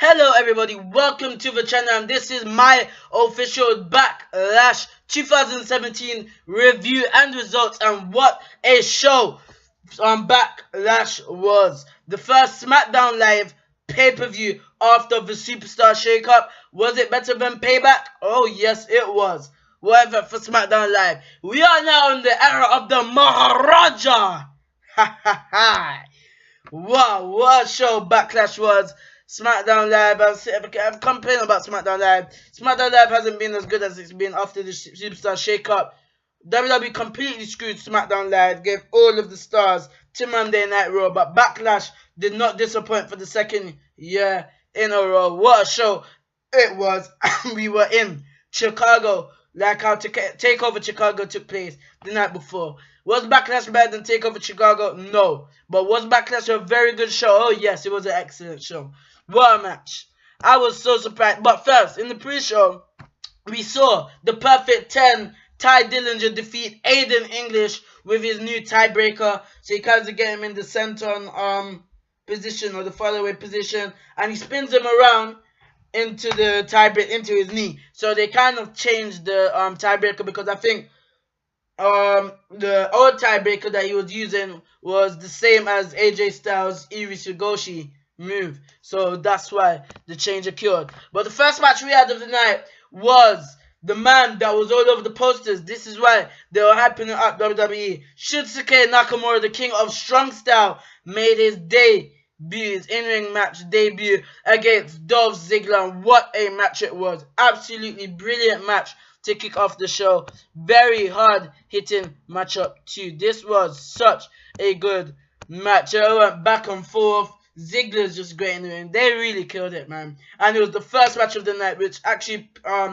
Hello everybody, welcome to the channel, and this is my official Backlash 2017 review and results. And what a show Backlash was. The first Smackdown Live pay-per-view after the Superstar Shake-Up. Was it better than Payback? Oh yes, it was. Whatever for Smackdown Live. We are now in the era of the Maharaja. Ha ha ha. Wow, what a show Backlash was. Smackdown Live, I've complained about Smackdown Live. Smackdown Live hasn't been as good as it's been after the Superstar Shake-Up. WWE completely screwed Smackdown Live, gave all of the stars to Monday Night Raw, but Backlash did not disappoint for the second year in a row. What a show it was. We were in Chicago, like how TakeOver Chicago took place the night before. Was Backlash better than TakeOver Chicago? No. But was Backlash a very good show? Oh yes, it was an excellent show. What a match. I was so surprised. But first, in the pre-show, we saw the perfect 10 Ty Dillinger defeat Aiden English with his new tiebreaker. So he kind of get him in the senton position, or the follow-away position, and he spins him around into the tiebreaker, into his knee. So they kind of changed the tiebreaker, because I think the old tiebreaker that he was using was the same as AJ Styles' Irish move. So that's why the change occurred. But the first match we had of the night was the man that was all over the posters. This is why they were hyping it up, WWE. Shinsuke Nakamura, the king of strong style, made his debut, his in-ring match debut against Dolph Ziggler. What a match it was. Absolutely brilliant match to kick off the show. Very hard hitting matchup too. This was such a good match. It went back and forth. Ziggler's just great in the ring. They really killed it, man. And it was the first match of the night, which actually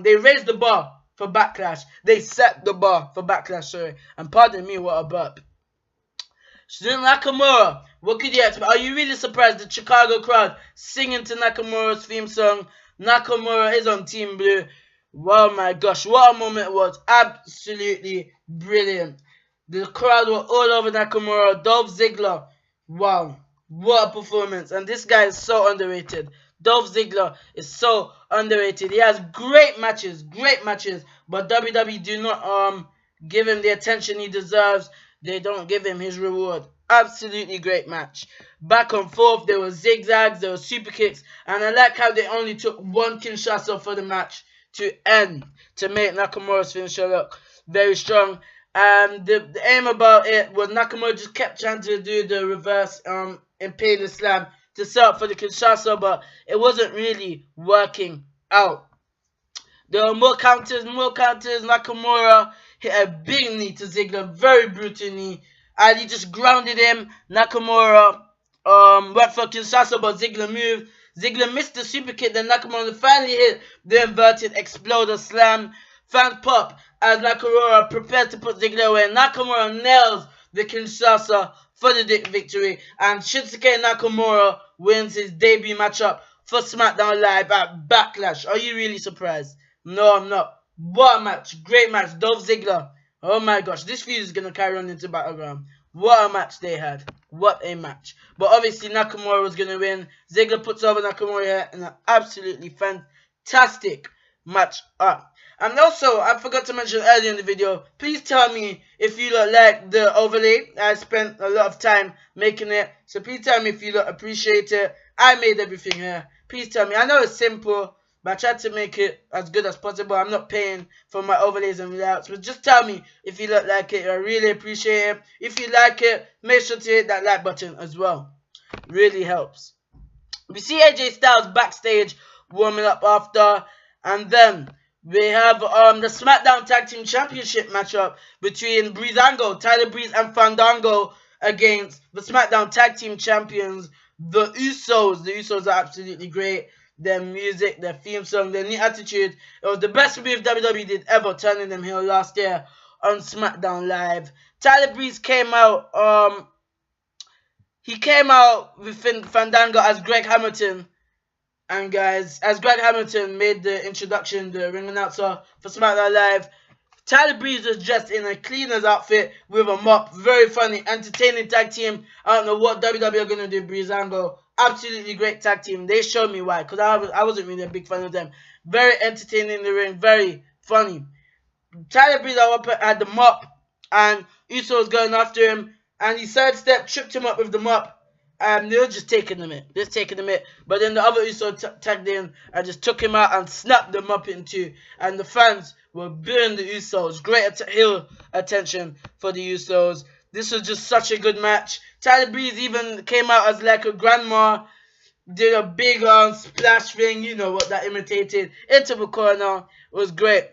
they raised the bar for Backlash. They set the bar for Backlash, sorry. And pardon me, what a burp. Nakamura, what could you expect? Are you really surprised the Chicago crowd singing to Nakamura's theme song? Nakamura is on Team Blue. Oh my gosh, what a moment it was. Absolutely brilliant. The crowd were all over Nakamura. Dolph Ziggler, wow, what a performance. And this guy is so underrated. Dolph Ziggler is so underrated. He has great matches, but WWE do not give him the attention he deserves. They don't give him his reward. Absolutely great match. Back and forth, there were zigzags, there were super kicks, and I like how they only took one Kinshasa for the match to end, to make Nakamura's finisher look very strong. And the aim about it was Nakamura just kept trying to do the reverse Impaled Slam to set up for the Kinshasa, but it wasn't really working out. There were more counters. Nakamura hit a big knee to Ziggler, very brutal knee, and he just grounded him. Nakamura went for Kinshasa, but Ziggler moved. Ziggler missed the super kick, then Nakamura finally hit the inverted exploder slam. Fans pop as Nakamura prepares to put Ziggler away. Nakamura nails the Kinshasa for the victory, and Shinsuke Nakamura wins his debut matchup for SmackDown Live at Backlash. Are you really surprised? No, I'm not. What a match. Great match. Dolph Ziggler. Oh my gosh, this feud is going to carry on into Battleground. What a match they had. What a match. But obviously Nakamura was going to win. Ziggler puts over Nakamura here in an absolutely fantastic match up. And also, I forgot to mention earlier in the video, please tell me if you look like the overlay. I spent a lot of time making it, so please tell me if you look appreciate it. I made everything here. Please tell me. I know it's simple, but I tried to make it as good as possible. I'm not paying for my overlays and layouts, but just tell me if you look like it. I really appreciate it. If you like it, make sure to hit that like button as well. Really helps. We see AJ Styles backstage warming up after, and then we have the SmackDown Tag Team Championship matchup between Breezango, Tyler Breeze, and Fandango against the SmackDown Tag Team Champions, the Usos. The Usos are absolutely great. Their music, their theme song, their new attitude. It was the best move WWE did ever, turning them heel last year on SmackDown Live. Tyler Breeze came out, he came out with Fandango as Greg Hamilton. And guys, as Greg Hamilton made the introduction, the ring announcer for SmackDown Live, Tyler Breeze was dressed in a cleaner's outfit with a mop. Very funny, entertaining tag team. I don't know what WWE are going to do, Breezango Absolutely great tag team. They showed me why, because I wasn't really a big fan of them. Very entertaining in the ring, very funny. Tyler Breeze had the mop, and Uso was going after him, and he sidestepped, tripped him up with the mop, and they were just taking him in. But then the other Uso tagged in and just took him out and snapped the mop in two, and the fans were booing the Usos. Great heel attention for the Usos. This was just such a good match. Tyler Breeze even came out as like a grandma, did a big splash thing, you know what that imitated, into the corner. It was great.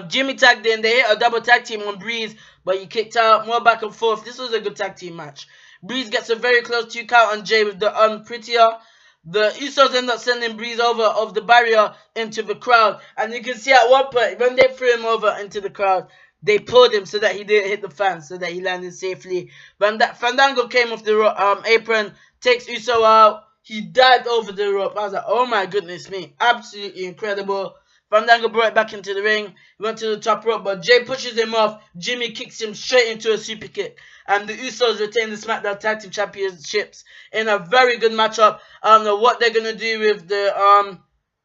Jimmy tagged in. They hit a double tag team on Breeze, but he kicked out. More back and forth. This was a good tag team match. Breeze gets a very close 2 count on Jay with the unprettier. The Usos end up sending Breeze over of the barrier into the crowd, and you can see at one point when they threw him over into the crowd, they pulled him so that he didn't hit the fans, so that he landed safely. Fandango came off the apron, takes Uso out. He dived over the rope. I was like, oh my goodness me, absolutely incredible. Fandango brought it back into the ring. He went to the top rope, but Jay pushes him off. Jimmy kicks him straight into a super kick. And the Usos retain the Smackdown Tag Team Championships in a very good matchup. I don't know what they're going to do with the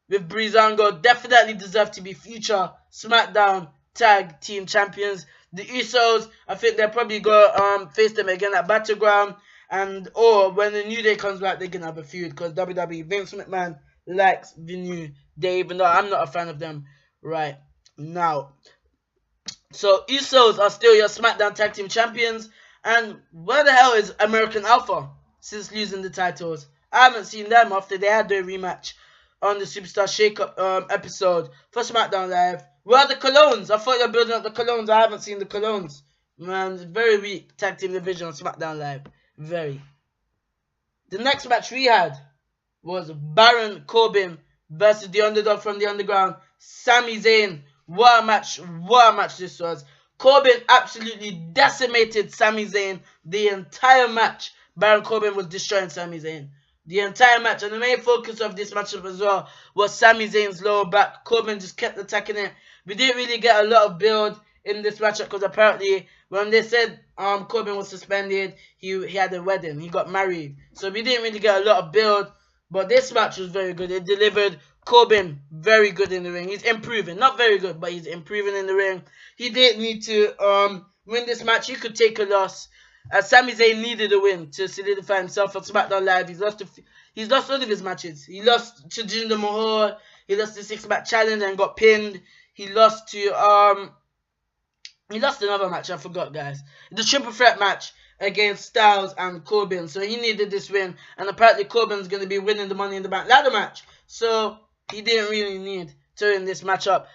with Breezango. Definitely deserve to be future Smackdown Tag Team Champions. The Usos, I think they'll probably go face them again at Battleground. Or when the New Day comes back, they're going to have a feud. Because WWE, Vince McMahon likes the New Day, even though I'm not a fan of them right now. So Usos are still your SmackDown Tag Team Champions. And where the hell is American Alpha since losing the titles? I haven't seen them after they had their rematch on the Superstar Shakeup episode for SmackDown Live. Where are the Colognes? I thought you were building up the Colognes. I haven't seen the Colognes. Man, very weak tag team division on SmackDown Live. Very. The next match we had was Baron Corbin versus the underdog from the underground, Sami Zayn. What a match this was. Corbin absolutely decimated Sami Zayn the entire match. Baron Corbin was destroying Sami Zayn the entire match. And the main focus of this matchup as well was Sami Zayn's lower back. Corbin just kept attacking it. We didn't really get a lot of build in this matchup because apparently when they said Corbin was suspended, he had a wedding. He got married. So we didn't really get a lot of build. But this match was very good. It delivered. Corbin, very good in the ring. He's improving. Not very good, but he's improving in the ring. He didn't need to win this match. He could take a loss. Sami Zayn needed a win to solidify himself on SmackDown Live. He's lost all of his matches. He lost to Jinder Mahal. He lost the 6-match challenge and got pinned. He lost to he lost another match. I forgot, guys. The triple threat match against Styles and Corbin. So he needed this win. And apparently Corbin's going to be winning the Money in the Bank ladder match. So he didn't really need to win this matchup.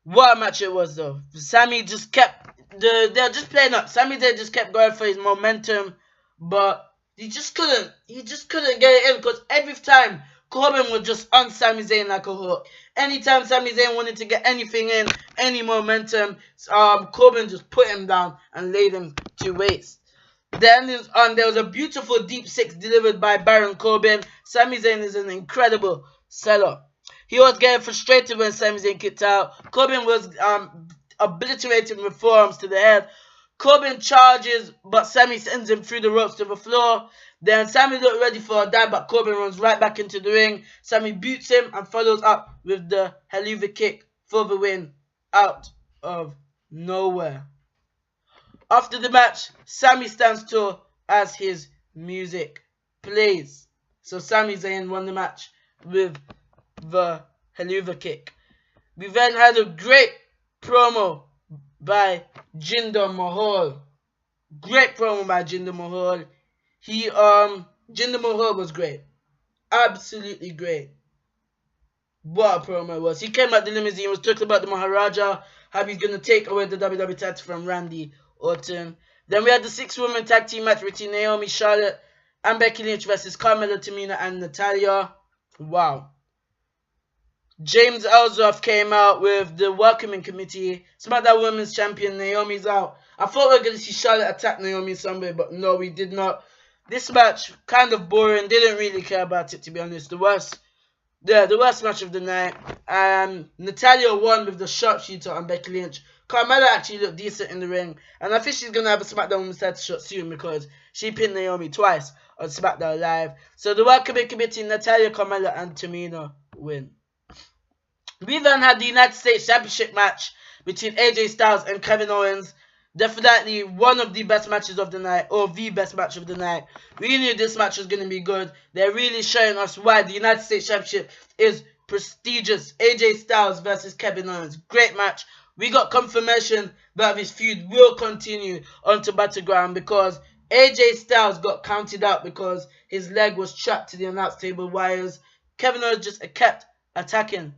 What a match it was, though. Sami just kept... They're just playing up. Sami just kept going for his momentum. But he just couldn't get it in. Because every time Corbin would just on Sami Zayn like a hook. Anytime Sami Zayn wanted to get anything in, any momentum, Corbin just put him down and laid him to waste. Then there was a beautiful deep 6 delivered by Baron Corbin. Sami Zayn is an incredible seller. He was getting frustrated when Sami Zayn kicked out. Corbin was obliterating with forearms to the head. Corbin charges, but Sami sends him through the ropes to the floor. Then Sami looked ready for a dive, but Corbin runs right back into the ring. Sami boots him and follows up with the Helluva Kick for the win out of nowhere. After the match, Sami stands tall as his music plays. So Sami Zayn won the match with the Helluva Kick. We then had a great promo by Jinder Mahal. Great promo by Jinder Mahal. Jinder Mahal was great. Absolutely great. What a promo it was. He came out the limousine, was talking about the Maharaja, how he's going to take away the WWE title from Randy Orton. Then we had the 6-woman tag team match between Naomi, Charlotte, and Becky Lynch versus Carmella, Tamina, and Natalya. Wow. James Ellsworth came out with the welcoming committee. SmackDown Women's Champion Naomi's out. I thought we were going to see Charlotte attack Naomi somewhere, but no, we did not. This match, kind of boring. Didn't really care about it, to be honest. The worst match of the night. Natalya won with the sharpshooter on Becky Lynch. Carmella actually looked decent in the ring. And I think she's going to have a SmackDown Women's title shot soon because she pinned Naomi twice on SmackDown Live. So the welcome committee, Natalya, Carmella, and Tamina win. We then had the United States Championship match between AJ Styles and Kevin Owens. Definitely one of the best matches of the night, or the best match of the night. We knew this match was going to be good. They're really showing us why the United States Championship is prestigious. AJ Styles versus Kevin Owens. Great match. We got confirmation that this feud will continue onto Battleground because AJ Styles got counted out because his leg was trapped to the announce table wires. Kevin Owens just kept attacking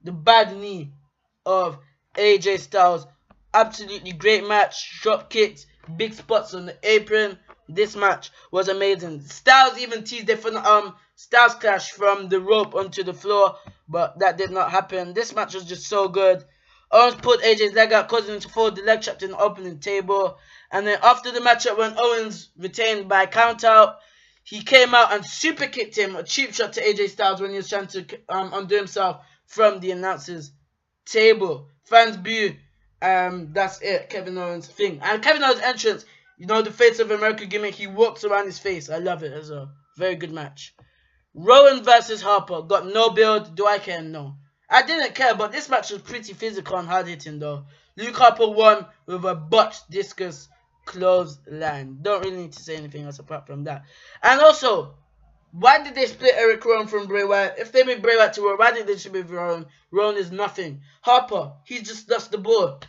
the bad knee of AJ Styles. Absolutely great match. Drop kicks, big spots on the apron. This match was amazing. Styles even teased it for Styles Clash from the rope onto the floor, but that did not happen. This match was just so good. Owens pulled AJ's leg out, causing him to fold the leg trapped in the opening table. And then after the matchup, when Owens retained by countout, he came out and super kicked him, a cheap shot to AJ Styles when he was trying to undo himself from the announcer's table. Fans boo. That's it, Kevin Owens thing. And Kevin Owens' entrance, you know, the Face of America gimmick, he walks around his face. I love it as a very good match. Rowan versus Harper got no build. Do I care? No. I didn't care, but this match was pretty physical and hard hitting though. Luke Harper won with a botched discus clothesline. Don't really need to say anything else apart from that. And also, why did they split Eric Rowan from Bray Wyatt? If they made Bray Wyatt to Rowan, why did they split Rowan? Rowan is nothing. Harper, he just lost the ball.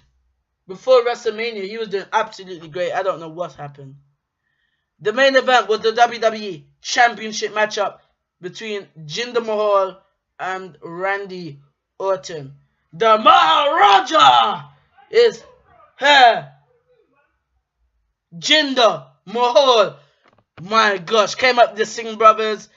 Before WrestleMania, he was doing absolutely great. I don't know what happened. The main event was the WWE Championship matchup between Jinder Mahal and Randy Orton. The Maharaja is here. Jinder Mahal, my gosh, came up the Singh brothers.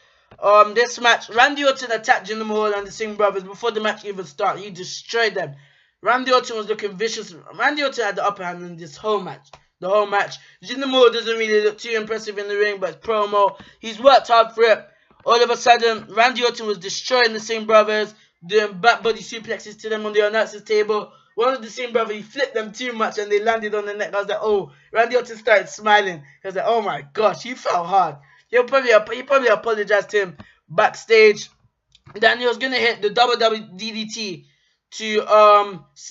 This match, Randy Orton attacked Jinder Mahal and the Singh brothers before the match even started. He destroyed them. Randy Orton was looking vicious. Randy Orton had the upper hand in this whole match. The whole match. Jinder Mahal doesn't really look too impressive in the ring, but it's promo. He's worked hard for it. All of a sudden, Randy Orton was destroying the Singh brothers, doing back body suplexes to them on the announcer's table. One of the Singh brothers, he flipped them too much and they landed on the neck. I was like, oh, Randy Orton started smiling. I was like, oh my gosh, he fell hard. He probably apologized to him backstage. Then he was going to hit the double DDT to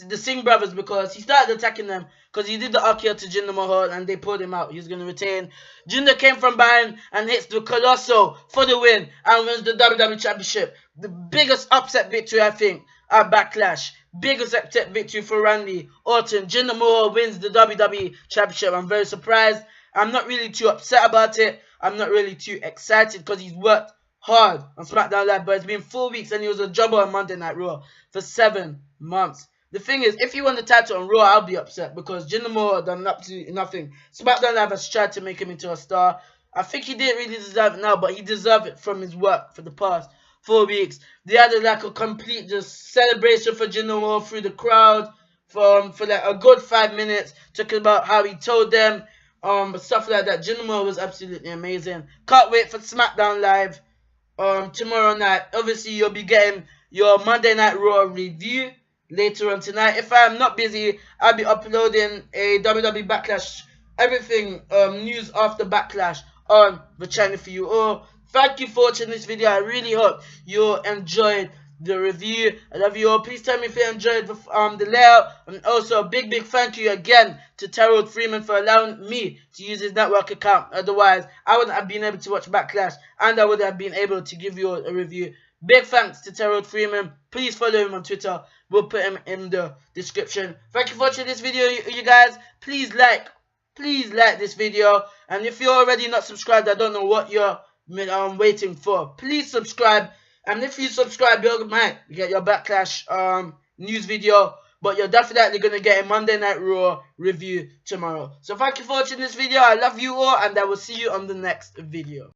the Singh brothers because he started attacking them because he did the RKO to Jinder Mahal and they pulled him out. He was going to retain. Jinder came from behind and hits the Colosso for the win and wins the WWE Championship. The biggest upset victory, I think, at Backlash. Biggest upset victory for Randy Orton. Jinder Mahal wins the WWE Championship. I'm very surprised. I'm not really too upset about it. I'm not really too excited because he's worked hard on SmackDown Live, but it's been 4 weeks and he was a jobber on Monday Night Raw for 7 months. The thing is, if he won the title on Raw, I'll be upset because Jinder Mahal done absolutely nothing. SmackDown Live has tried to make him into a star. I think he didn't really deserve it now, but he deserved it from his work for the past 4 weeks. They had like a complete just celebration for Jinder Mahal through the crowd for like a good 5 minutes, talking about how he told them stuff like that. Jinder Mahal was absolutely amazing. Can't wait for SmackDown Live tomorrow night. Obviously, you'll be getting your Monday Night Raw review later on tonight. If I'm not busy, I'll be uploading a WWE Backlash, everything news after Backlash on the channel for you all. Thank you for watching this video. I really hope you enjoyed the review. I love you all. Please tell me if you enjoyed the layout. And also a big thank you again to Terrell Freeman for allowing me to use his network account. Otherwise, I wouldn't have been able to watch Backlash and I would have been able to give you a review. Big thanks to Terrell Freeman. Please follow him on Twitter. We'll put him in the description. Thank you for watching this video, you guys. Please like this video. And if you're already not subscribed, I don't know what you're waiting for. Please subscribe. And if you subscribe, you might get your Backlash news video. But you're definitely going to get a Monday Night Raw review tomorrow. So thank you for watching this video. I love you all. And I will see you on the next video.